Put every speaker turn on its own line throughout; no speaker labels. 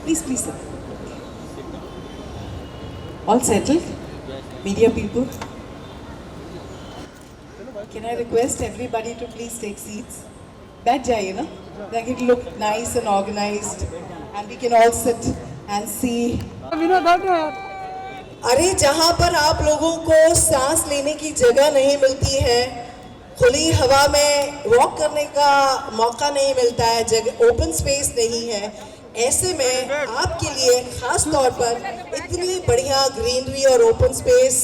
Please, please sit. All settled? Media people? Can I request everybody to please take seats? बैठ जाइए ना, like it look nice and organized, and we can all sit and see. अरे जहाँ पर आप लोगों को सांस लेने की जगह नहीं मिलती है, खुली हवा में वॉक करने का मौका नहीं मिलता है, जगह ओपन स्पेस नहीं है, ऐसे में आपके लिए खास तौर पर इतनी बढ़िया ग्रीनरी और ओपन स्पेस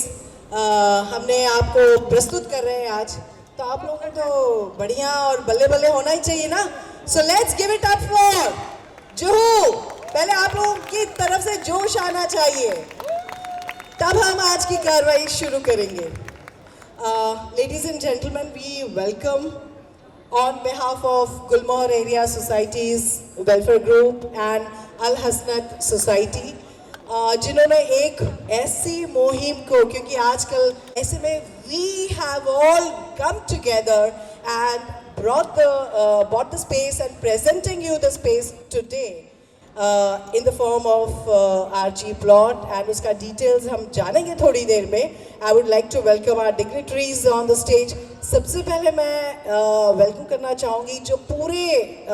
हमने आपको प्रस्तुत कर रहे हैं आज, तो आप लोगों को तो बढ़िया और बल्ले बल्ले होना ही चाहिए ना. So let's give it up for Juhu. पहले आप लोगों की तरफ से जोश आना चाहिए, तब हम आज की कार्रवाई शुरू करेंगे. Ladies and gentlemen, we welcome on behalf of Gulmohar Area Society's Welfare Group and Al Hasnat Society, जिन्होंने एक ऐसी मुहिम को, क्योंकि आजकल ऐसे में we have all come together and brought the space and presenting you the space today. In the form of RG plot, and उसका details हम जानेंगे थोड़ी देर में. I would like to welcome our dignitaries on the stage. सबसे पहले मैं welcome करना चाहूँगी जो पूरे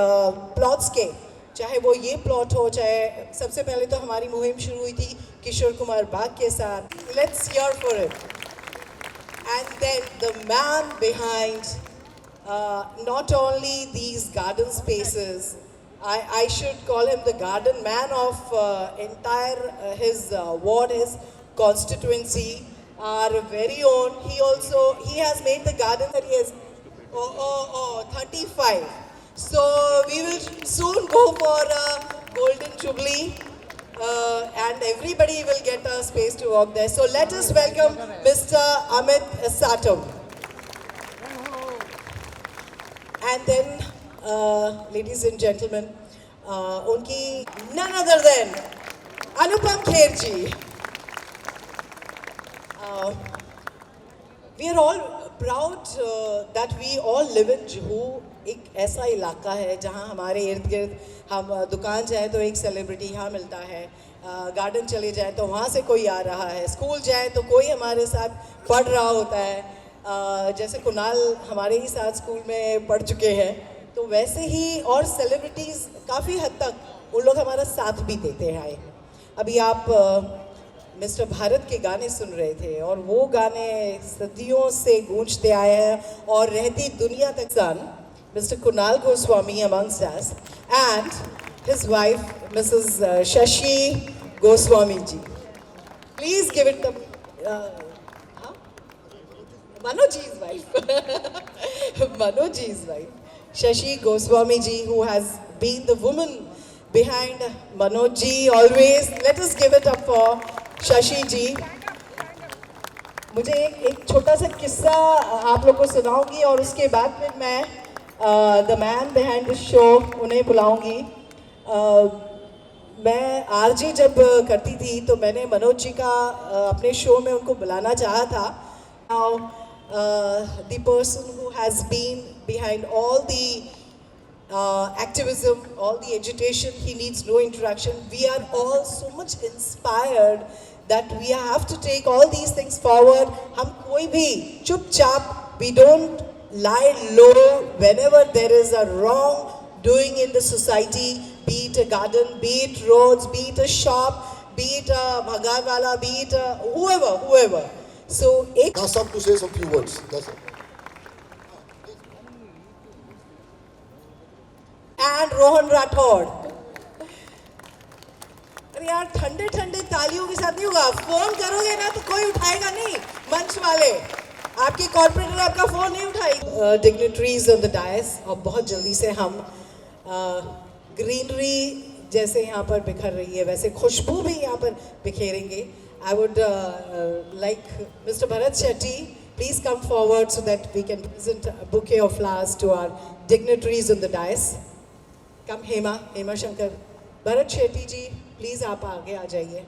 plots के, चाहे वो ये plot हो, चाहे सबसे पहले तो हमारी मुहिम शुरू हुई थी किशोर कुमार बाग के साथ. Let's hear for it. And then the man behind not only these garden spaces, I should call him the garden man of entire his ward, his constituency, our very own. He has made the garden that he has 35. So we will soon go for a golden jubilee, and everybody will get a space to walk there. So let us welcome Mr. Amit Satam. And then ladies and gentlemen, उनकी none other than Anupam Kher ji. We are all proud that we all live in Juhu. एक ऐसा इलाका है जहाँ हमारे इर्द गिर्द हम दुकान जाए तो एक सेलिब्रिटी यहाँ मिलता है, गार्डन चले जाए तो वहाँ से कोई आ रहा है, स्कूल जाए तो कोई हमारे साथ पढ़ रहा होता है, जैसे कुणाल हमारे ही साथ स्कूल में पढ़ चुके हैं, तो वैसे ही और सेलिब्रिटीज़ काफ़ी हद तक उन लोग हमारा साथ भी देते हैं. अभी आप मिस्टर भारत के गाने सुन रहे थे और वो गाने सदियों से गूंजते आए हैं और रहती दुनिया तक. सन mister Kunal Goswami amongst us and his wife Mrs. Shashi Goswami ji. Please give it the Manojji's wife. Manojji's wife. Shashi Goswami ji, who has been the woman behind Manojji always. Let us give it up for Shashi ji. मुझे एक छोटा सा किस्सा आप लोग को सुनाऊंगी और उसके बाद फिर मैं the man behind the show उन्हें बुलाऊंगी. मैं आरजे जब करती थी तो मैंने मनोज जी का अपने शो में उनको बुलाना चाहा था. Now, the person who has been behind all the activism, all the agitation, he needs no introduction. We are all so much inspired that we have to take all these things forward. हम कोई भी चुपचाप, we don't lie low whenever there is a wrong doing in the society, be it a garden, be it roads, be it a shop, be it a bhagarwala, be it a whoever. So,
now stop to say some few words. That's it.
And Rohan Rathod. अरे यार ठंडे ठंडे तालियों के साथ नहीं होगा. Phone करोगे ना तो कोई उठाएगा नहीं. मंच वाले आपके कॉर्पोरेटर आपका फोन नहीं उठाएगी. Dignitaries on the dais. और बहुत जल्दी से हम ग्रीनरी जैसे यहाँ पर बिखर रही है वैसे खुशबू भी यहाँ पर बिखेरेंगे. I would like Mr. Bharat Shetty, please come forward so that we can present a bouquet of flowers to our dignitaries on the dais. Come Hema Shankar. Bharat Shetty ji, please आप आगे आ जाइए.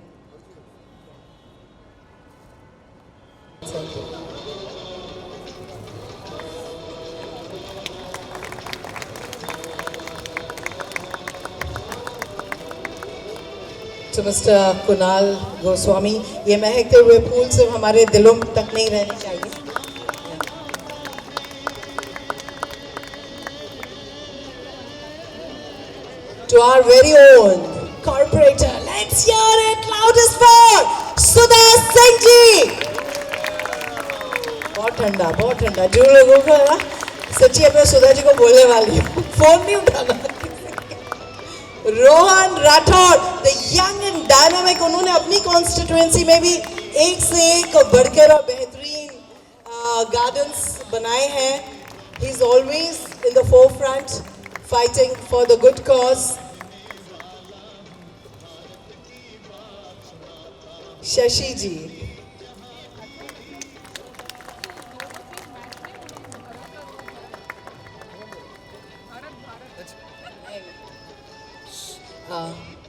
to Mr. Kunal Goswami. ये महकते हुए फूल सिर्फ हमारे दिलों तक नहीं रहने चाहिए. To our very own corporator, let's hear it loudest for Sudha Singh ji. बहुत ठंडा. जो लोगों को ना सच्ची अपने सुधा जी को बोलने वाली हूँ, फोन नहीं उठाना. Rohan Rathore, the young and dynamic, उन्होंने अपनी कॉन्स्टिट्यूएंसी में भी एक से एक बढ़कर और बेहतरीन गार्डन्स बनाए हैं. He is always in the forefront fighting for the good cause. Shashi ji.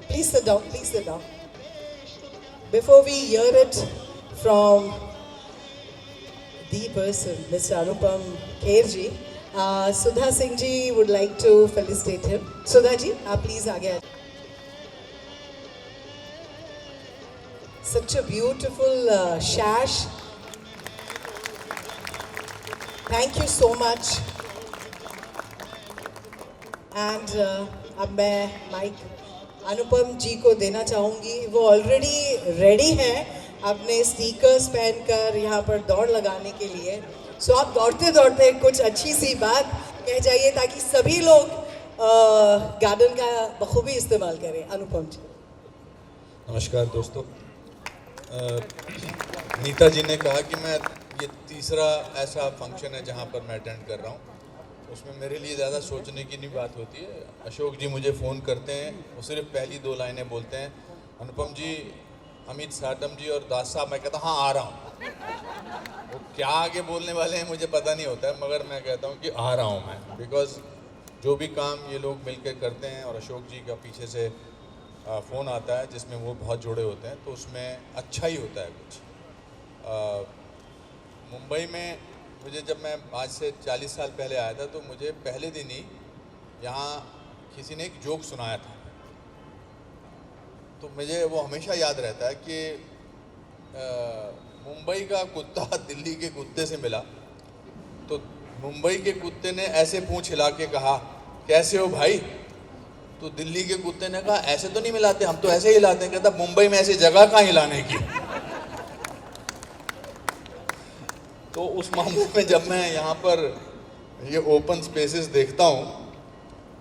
Please sit down. Before we hear it from the person, Mr. Anupam Kher ji, Sudha Singh ji would like to felicitate him. Sudha ji, please आगे आ. Such a beautiful sash. Thank you so much. And अब मैं mic अनुपम जी को देना चाहूँगी. वो already ready हैं अपने stickers पहनकर यहाँ पर दौड़ लगाने के लिए. सो आप दौड़ते दौड़ते कुछ अच्छी सी बात कह जाइए ताकि सभी लोग गार्डन का बखूबी इस्तेमाल करें. अनुपम जी.
नमस्कार दोस्तों. नीता जी ने कहा कि मैं ये तीसरा ऐसा फंक्शन है जहाँ पर मैं अटेंड कर रहा हूँ. उसमें मेरे लिए ज़्यादा सोचने की नहीं बात होती है. अशोक जी मुझे फ़ोन करते हैं, वो सिर्फ पहली 2 लाइनें बोलते हैं, अनुपम जी, अमित साटम जी और दास साहब. मैं कहता हूँ हाँ आ रहा हूँ. वो क्या आगे बोलने वाले हैं मुझे पता नहीं होता है, मगर मैं कहता हूँ कि आ रहा हूँ मैं. बिकॉज जो भी काम ये लोग मिलकर करते हैं और अशोक जी का पीछे से फ़ोन आता है जिसमें वो बहुत जुड़े होते हैं, तो उसमें अच्छा ही होता है कुछ. मुंबई में मुझे जब मैं आज से 40 साल पहले आया था तो मुझे पहले दिन ही यहाँ किसी ने एक जोक सुनाया था. तो मुझे वो हमेशा याद रहता है कि मुंबई का कुत्ता दिल्ली के कुत्ते से मिला तो मुंबई के कुत्ते ने ऐसे पूंछ हिला के कहा, कैसे हो भाई? तो दिल्ली के कुत्ते ने कहा, ऐसे तो नहीं मिलाते, हम तो ऐसे ही हिलाते हैं. कहता, मुंबई में ऐसी जगह कहाँ हिलाने की. तो उस मामले में जब मैं यहाँ पर ये ओपन स्पेसेस देखता हूँ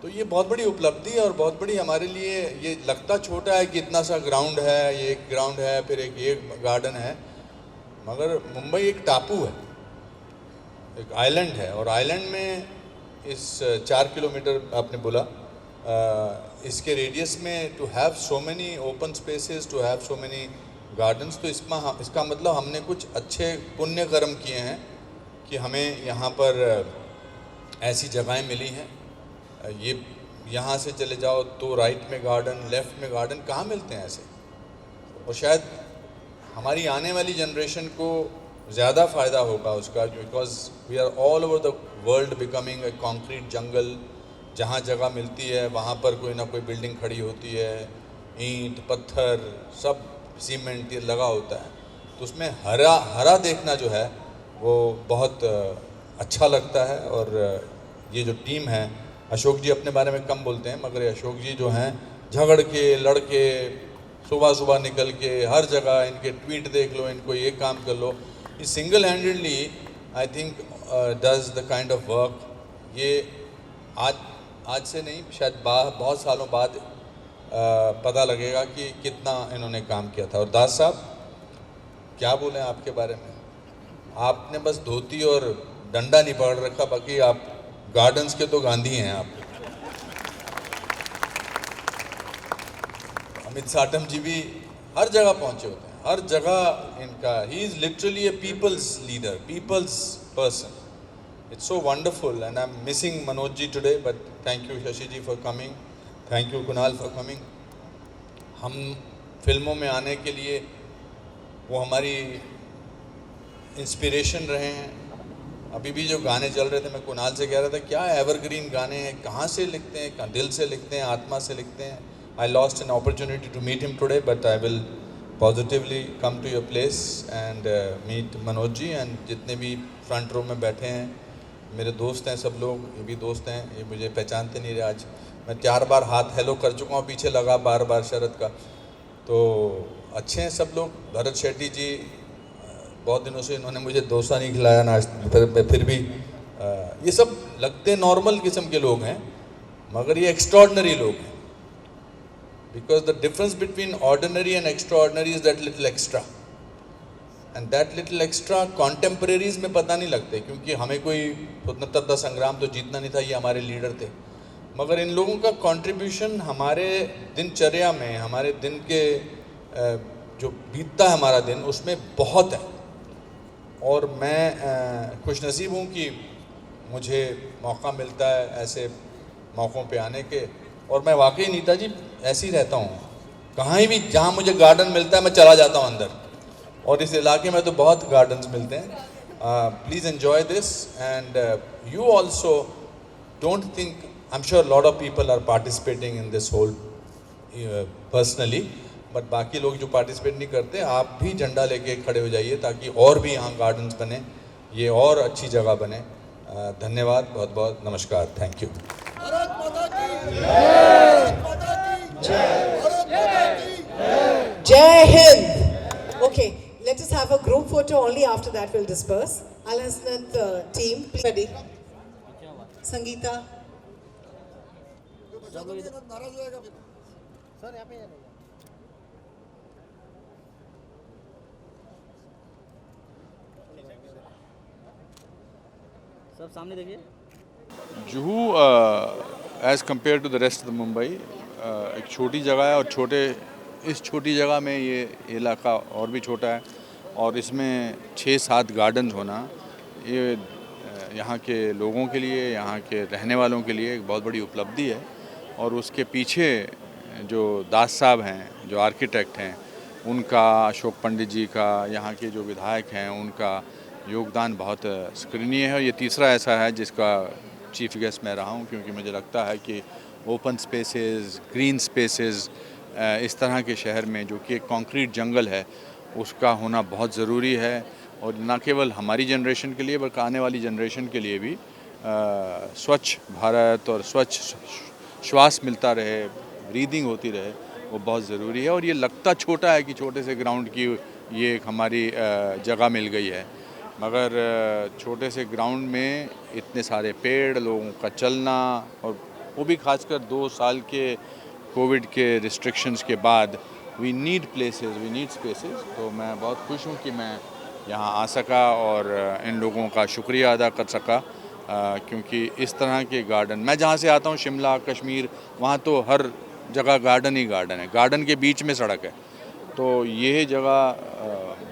तो ये बहुत बड़ी उपलब्धि है और बहुत बड़ी हमारे लिए. ये लगता छोटा है कि इतना सा ग्राउंड है, ये एक ग्राउंड है, फिर एक गार्डन है, मगर मुंबई एक टापू है, एक आइलैंड है. और आइलैंड में इस 4 किलोमीटर आपने बोला, इसके रेडियस में to have so many open spaces, to have so many gardens, तो इसका मतलब हमने कुछ अच्छे पुण्य कर्म किए हैं कि हमें यहाँ पर ऐसी जगहें मिली हैं. ये यहाँ से चले जाओ तो राइट में गार्डन, लेफ़्ट में गार्डन, कहाँ मिलते हैं ऐसे. और शायद हमारी आने वाली जनरेशन को ज़्यादा फ़ायदा होगा उसका, because we are all over the world becoming a concrete jungle. जहाँ जगह मिलती है वहाँ पर कोई ना कोई बिल्डिंग खड़ी होती है, ईंट पत्थर सब सीमेंट ये लगा होता है. तो उसमें हरा देखना जो है वो बहुत अच्छा लगता है. और ये जो टीम है, अशोक जी अपने बारे में कम बोलते हैं, मगर अशोक जी जो हैं झगड़ के लड़के सुबह निकल के हर जगह, इनके ट्वीट देख लो, इनको ये काम कर लो, ये single handedly I think does the kind of work. ये आज से नहीं, शायद बहुत सालों बाद पता लगेगा कि कितना इन्होंने काम किया था. और दास साहब क्या बोलें आपके बारे में, आपने बस धोती और डंडा नहीं पकड़ रखा, बाकी आप गार्डन्स के तो गांधी हैं आप. अमित साटम जी भी हर जगह पहुंचे होते हैं, हर जगह इनका, he is literally a people's leader, people's person. It's so wonderful and I'm missing Manoj ji today, but thank you Shashi ji for coming. Thank you Kunal for coming. हम फिल्मों में आने के लिए वो हमारी इंस्पिरेशन रहे हैं. अभी भी जो गाने चल रहे थे, मैं कुणाल से कह रहा था क्या एवरग्रीन गाने हैं, कहाँ से लिखते हैं, दिल से लिखते हैं, आत्मा से लिखते हैं. I lost an opportunity to meet him today, but I will positively come to your place and meet Manoj ji and जितने भी फ्रंट रो में बैठे हैं मेरे दोस्त हैं सब लोग, ये भी दोस्त हैं, ये मुझे पहचानते नहीं रहे आज। मैं 4 बार हाथ हेलो कर चुका हूँ, पीछे लगा बार बार शरद का। तो अच्छे हैं सब लोग। भरत शेट्टी जी, बहुत दिनों से इन्होंने मुझे डोसा नहीं खिलाया नाश्ता, फिर भी ये सब लगते नॉर्मल किस्म के लोग हैं, मगर ये एक्स्ट्रॉर्डनरी लोग हैं। Because the difference between ordinary and extraordinary is that little extra, and that little extra contemporaries में पता नहीं लगते, क्योंकि हमें कोई स्वतंत्रता संग्राम तो जीतना नहीं था, ये हमारे लीडर थे। मगर इन लोगों का कंट्रीब्यूशन हमारे दिनचर्या में, हमारे दिन के जो बीतता है हमारा दिन, उसमें बहुत है। और मैं खुशनसीब हूँ कि मुझे मौका मिलता है ऐसे मौक़ों पे आने के। और मैं वाकई नीता जी ऐसे ही रहता हूँ, कहीं भी जहाँ मुझे गार्डन मिलता है मैं चला जाता हूँ अंदर, और इस इलाके में तो बहुत गार्डन्स मिलते हैं। Please enjoy this and you also don't think, I am sure lot of people are participating in this whole personally, but बाकी लोग जो पार्टिसिपेट नहीं करते, आप भी झंडा लेके खड़े हो जाइए ताकि और भी यहाँ गार्डन्स बने, ये और अच्छी जगह बने। धन्यवाद, बहुत बहुत नमस्कार, thank you.
Jai Hind. Okay, let us have a group photo. Only after that we'll disperse. Al Hasnath team, please ready. Sangeeta.
सब सामने देखिए।
Juhu as compare to the rest of the Mumbai एक छोटी जगह है, और इस छोटी जगह में ये इलाका और भी छोटा है, और इसमें 6-7 गार्डन होना ये यहाँ के लोगों के लिए, यहाँ के रहने वालों के लिए एक बहुत बड़ी उपलब्धि है। और उसके पीछे जो दास साहब हैं, जो आर्किटेक्ट हैं, उनका, अशोक पंडित जी का, यहाँ के जो विधायक हैं उनका योगदान बहुत स्मरणीय है। ये तीसरा ऐसा है जिसका चीफ गेस्ट मैं रहा हूँ, क्योंकि मुझे लगता है कि ओपन स्पेसेस, ग्रीन स्पेसेस इस तरह के शहर में, जो कि एक कॉन्क्रीट जंगल है, उसका होना बहुत ज़रूरी है। और न केवल हमारी जनरेशन के लिए बल्कि आने वाली जनरेशन के लिए भी स्वच्छ भारत और स्वच्छ श्वास मिलता रहे, ब्रीदिंग होती रहे, वो बहुत ज़रूरी है। और ये लगता छोटा है कि छोटे से ग्राउंड की ये एक हमारी जगह मिल गई है, मगर छोटे से ग्राउंड में इतने सारे पेड़, लोगों का चलना, और वो भी खासकर 2 साल के कोविड के रिस्ट्रिक्शंस के बाद, we need places, we need spaces. तो मैं बहुत खुश हूँ कि मैं यहाँ आ सका और इन लोगों का शुक्रिया अदा कर सका, क्योंकि इस तरह के गार्डन, मैं जहाँ से आता हूँ शिमला, कश्मीर, वहाँ तो हर जगह गार्डन ही गार्डन है, गार्डन के बीच में सड़क है। तो ये जगह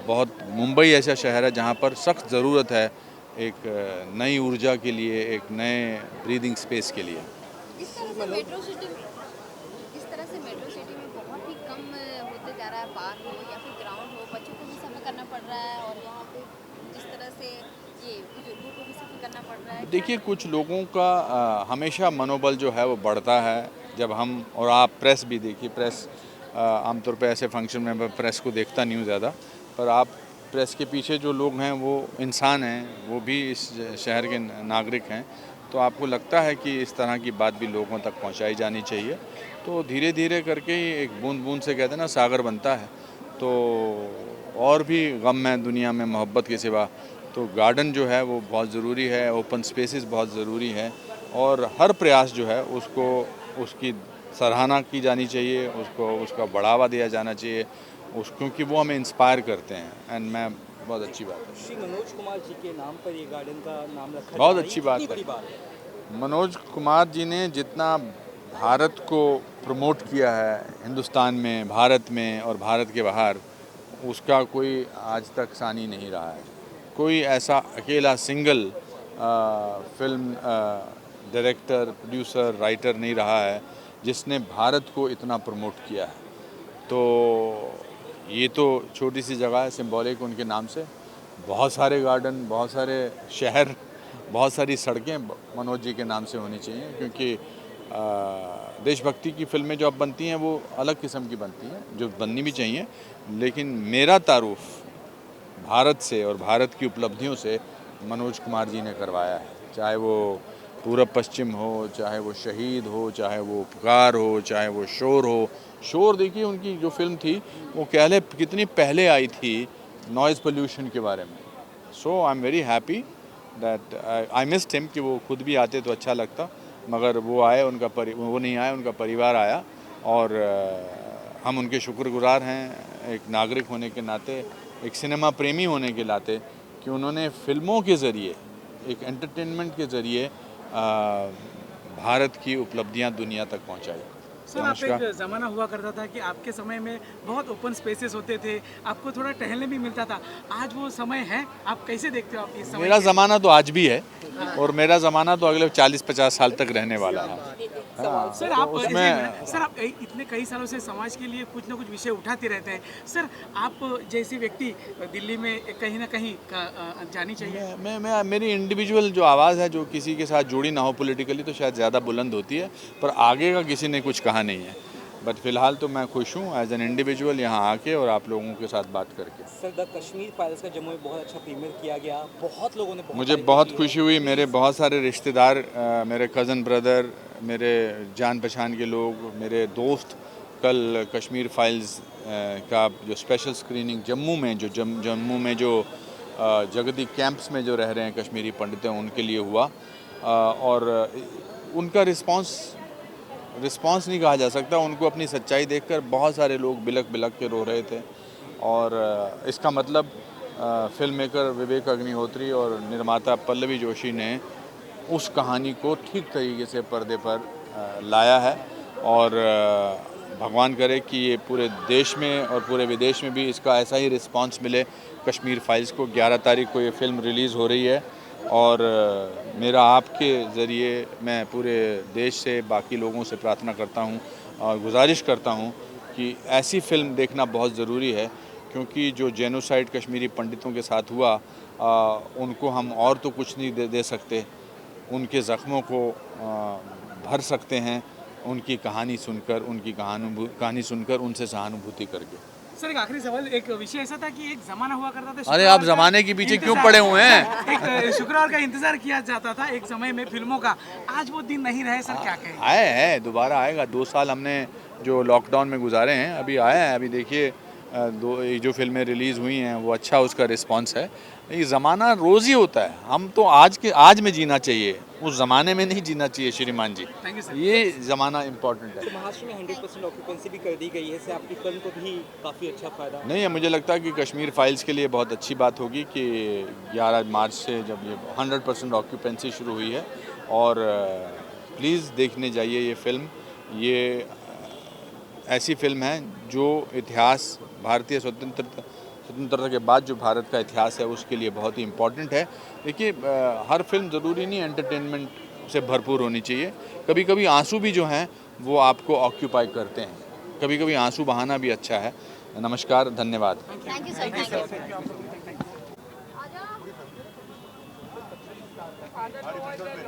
बहुत, मुंबई ऐसा शहर है जहाँ पर सख्त ज़रूरत है एक नई ऊर्जा के लिए, एक नए ब्रीदिंग स्पेस के लिए।
इस तरह से मेट्रो सिटी में बहुत ही कम होते जा रहा है, पार्क हो या फिर ग्राउंड हो, बच्चों को भी सफ़र करना पड़ रहा है, और यहाँ पे जिस तरह से ये बुजुर्गों को भी सफ़र करना पड़ रहा है।
देखिए, कुछ लोगों का हमेशा मनोबल जो है वो बढ़ता है जब हम, और आप प्रेस भी देखिए, प्रेस आमतौर पे ऐसे फंक्शन में मैं प्रेस को देखता नहीं हूँ ज़्यादा, पर आप प्रेस के पीछे जो लोग हैं वो इंसान हैं, वो भी इस शहर के नागरिक हैं। तो आपको लगता है कि इस तरह की बात भी लोगों तक पहुंचाई जानी चाहिए। तो धीरे धीरे करके ही एक बूंद बूंद से कहते हैं ना सागर बनता है। तो और भी गम है दुनिया में मोहब्बत के सिवा, तो गार्डन जो है वो बहुत ज़रूरी है, ओपन स्पेसेस बहुत ज़रूरी है, और हर प्रयास जो है उसको, उसकी सराहना की जानी चाहिए, उसका बढ़ावा दिया जाना चाहिए, क्योंकि वो हमें इंस्पायर करते हैं। एंड मैं, बहुत अच्छी बात है,
श्री मनोज कुमार जी के नाम पर ये गार्डन का नाम रखा,
बहुत अच्छी बात
है।
मनोज कुमार जी ने जितना भारत को प्रमोट किया है हिंदुस्तान में, भारत में और भारत के बाहर, उसका कोई आज तक सानी नहीं रहा है। कोई ऐसा अकेला single film director, producer, writer नहीं रहा है जिसने भारत को इतना प्रमोट किया है। तो ये तो छोटी सी जगह है, सिंबॉलिक उनके नाम से। बहुत सारे गार्डन, बहुत सारे शहर, बहुत सारी सड़कें मनोज जी के नाम से होनी चाहिए, क्योंकि देशभक्ति की फिल्में जो अब बनती हैं वो अलग किस्म की बनती हैं, जो बननी भी चाहिए, लेकिन मेरा तारुफ भारत से और भारत की उपलब्धियों से मनोज कुमार जी ने करवाया है। चाहे वो पूरब पश्चिम हो, चाहे वो शहीद हो, चाहे वो उपकार हो, चाहे वो शोर हो। शोर देखिए उनकी जो फिल्म थी वो कह ले कितनी पहले आई थी नॉइज़ पोल्यूशन के बारे में। So I am very happy that I missed him कि वो खुद भी आते तो अच्छा लगता, मगर वो आए, वो नहीं आए, उनका परिवार आया और हम उनके शुक्रगुजार हैं एक नागरिक होने के नाते, एक सिनेमा प्रेमी होने के नाते, कि उन्होंने फिल्मों के ज़रिए, एक एंटरटेनमेंट के ज़रिए भारत की उपलब्धियां दुनिया तक पहुंचाई।
सर, आप एक ज़माना हुआ करता था कि आपके समय में बहुत ओपन स्पेसेस होते थे, आपको थोड़ा टहलने भी मिलता था। आज वो समय है, आप कैसे देखते हो आप इस समय?
मेरा ज़माना तो आज भी है और मेरा ज़माना तो अगले 40-50 साल तक रहने वाला है।
सर, आप इतने कई सालों से समाज के लिए कुछ ना कुछ विषय उठाते रहते हैं। सर, आप जैसे व्यक्ति दिल्ली में कहीं ना कहीं जानी चाहिए।
मैं मेरी इंडिविजुअल जो आवाज़ है, जो किसी के साथ जुड़ी ना हो पॉलिटिकली, तो शायद ज़्यादा बुलंद होती है, पर आगे का किसी ने कुछ कहा नहीं है। बट फिलहाल तो मैं खुश हूँ एज एन इंडिविजुअल यहाँ आके और आप लोगों के साथ बात करके।
सर, द कश्मीर फाइल्स का जम्मू में बहुत अच्छा प्रीमियर किया गया, बहुत लोगों ने
मुझे बहुत खुशी हुई। मेरे बहुत सारे रिश्तेदार, मेरे कज़न ब्रदर, मेरे जान पहचान के लोग, मेरे दोस्त कल कश्मीर फाइल्स का जो स्पेशल स्क्रीनिंग जम्मू में जो जगती कैंप्स में जो रह रहे हैं कश्मीरी पंडित हैं उनके लिए हुआ, और उनका रिस्पांस नहीं कहा जा सकता। उनको अपनी सच्चाई देखकर बहुत सारे लोग बिलक के रो रहे थे, और इसका मतलब फिल्म मेकर विवेक अग्निहोत्री और निर्माता पल्लवी जोशी ने उस कहानी को ठीक तरीके से पर्दे पर लाया है, और भगवान करे कि ये पूरे देश में और पूरे विदेश में भी इसका ऐसा ही रिस्पांस मिले। कश्मीर फाइल्स को 11 तारीख को ये फिल्म रिलीज़ हो रही है, और मेरा आपके ज़रिए मैं पूरे देश से बाकी लोगों से प्रार्थना करता हूँ और गुजारिश करता हूँ कि ऐसी फ़िल्म देखना बहुत ज़रूरी है, क्योंकि जो जेनोसाइड कश्मीरी पंडितों के साथ हुआ, उनको हम और तो कुछ नहीं दे सकते, उनके ज़ख्मों को भर सकते हैं उनकी कहानी सुनकर, उनसे सहानुभूति करके।
सर, एक आखिरी सवाल, एक विषय ऐसा था कि एक ज़माना हुआ करता था।
अरे आप ज़माने के पीछे क्यों पड़े हुए हैं?
एक शुक्रवार का इंतजार किया जाता था एक समय में फिल्मों का, आज वो दिन नहीं रहे। सर, क्या कहें?
आए हैं, दोबारा आएगा। 2 साल हमने जो लॉकडाउन में गुजारे हैं, अभी आया है। अभी देखिए जो फिल्में रिलीज़ हुई हैं वो अच्छा उसका रिस्पांस है। ये ज़माना रोज़ ही होता है, हम तो आज में जीना चाहिए, उस ज़माने में नहीं जीना चाहिए श्रीमान जी।
Thank you sir.
ये ज़माना इम्पोर्टेंट है।
महाराष्ट्र में 100% ऑक्यूपेंसी भी कर दी गई है, इससे आपकी फिल्म को भी काफ़ी अच्छा फ़ायदा
नहीं है, मुझे लगता है कि कश्मीर फाइल्स के लिए बहुत अच्छी बात होगी कि 11 मार्च से जब ये 100% ऑक्यूपेंसी शुरू हुई है, और प्लीज़ देखने जाइए ये फिल्म। ये ऐसी फिल्म है जो इतिहास, भारतीय स्वतंत्रता के बाद जो भारत का इतिहास है उसके लिए बहुत ही इम्पोर्टेंट है। देखिए, हर फिल्म ज़रूरी नहीं एंटरटेनमेंट से भरपूर होनी चाहिए, कभी कभी आंसू भी जो हैं वो आपको ऑक्यूपाई करते हैं, कभी कभी आंसू बहाना भी अच्छा है। नमस्कार, धन्यवाद।
Thank you sir.